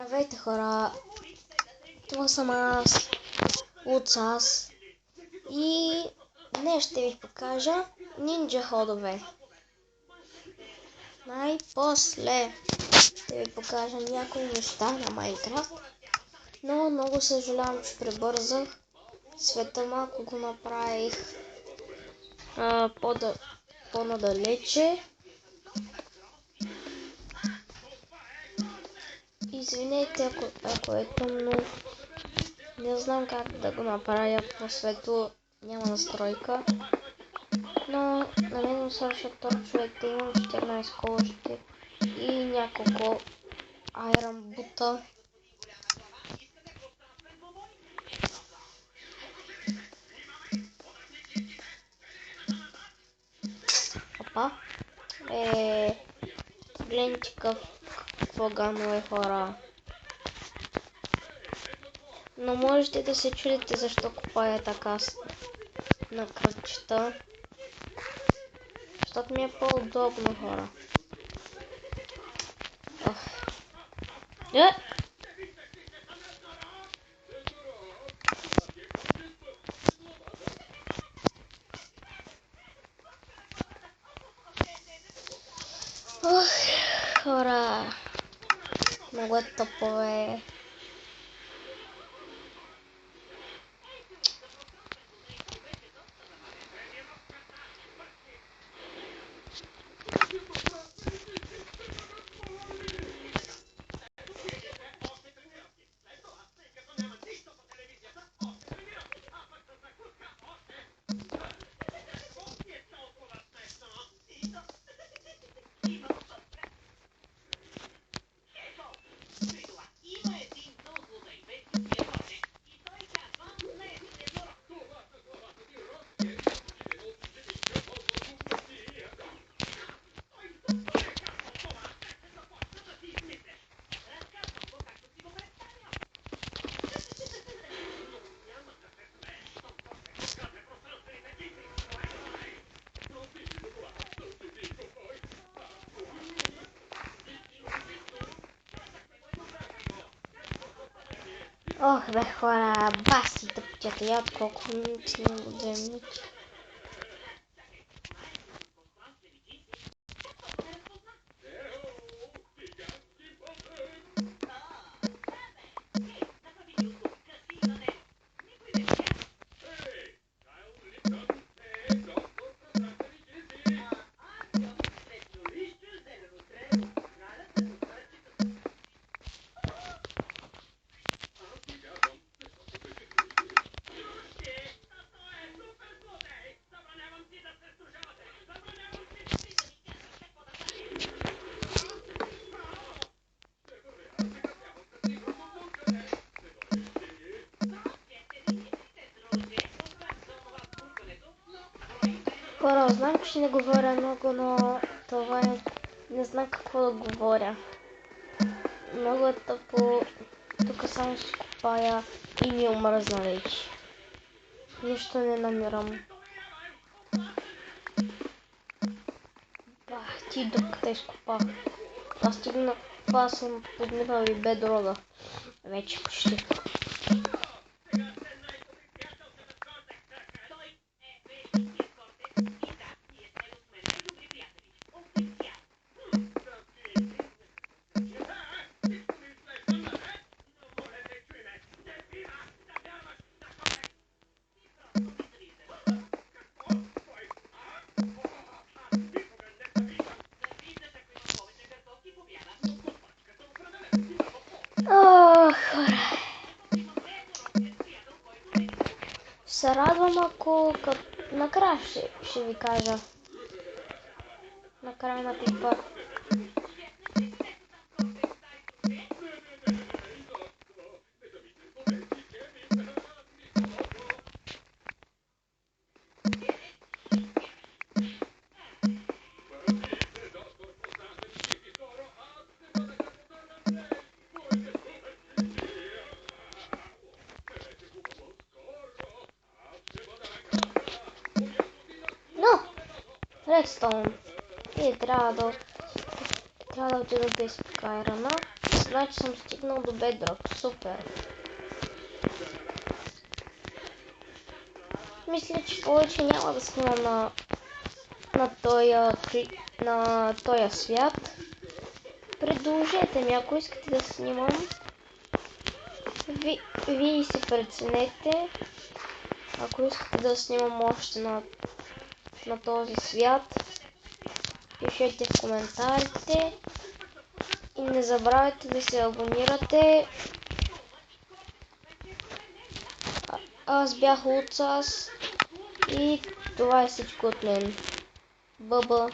Здравейте хора, това съм аз, Луцас, и днес ще ви покажа нинджа ходове. Най-после ще ви покажа някои неща на Майнкрафт, но много съжалявам, че пребързах. Света малко го направих по-надалече. Извинете, ако е тъмно. Не знам как да го направя по-светло, няма настройка. Но на мен ми свършат торчовете, имам 14 колощи и няколко айрон бута. Опа. Гледайте какво гано е, хора. Но можете да се чудите защо копая така на кръчета. Защото ми е по-удобно, хора. Ох, хора. Много е тъпо, е. Ох, бе хора, баси тъпчета, я колко минути, много 2 минути. Хора, знам, че не говоря много, но това е... Не знам какво да говоря. Много е тъпо. Тук само си копая и ми омръзна вече. Нищо не намирам. Ти дупката изкопах. Аз стигна, това съм подминал и бедрога. Вече почти. Ох, хора. Се радвам, ако накрая ще ви кажа. Накрая на клипа. Редстоун. И трябва да отида да изпика айрона. Значи съм стигнал до Bedrock. Супер. Мисля, че повече няма да снимам на този свят. Предложете ми, ако искате да снимам. Вие си преценете. Ако искате да снимам още на този свят, пишете в коментарите. И не забравяйте да се абонирате. Аз бях Луцас и това е всичко от мен. Бъба.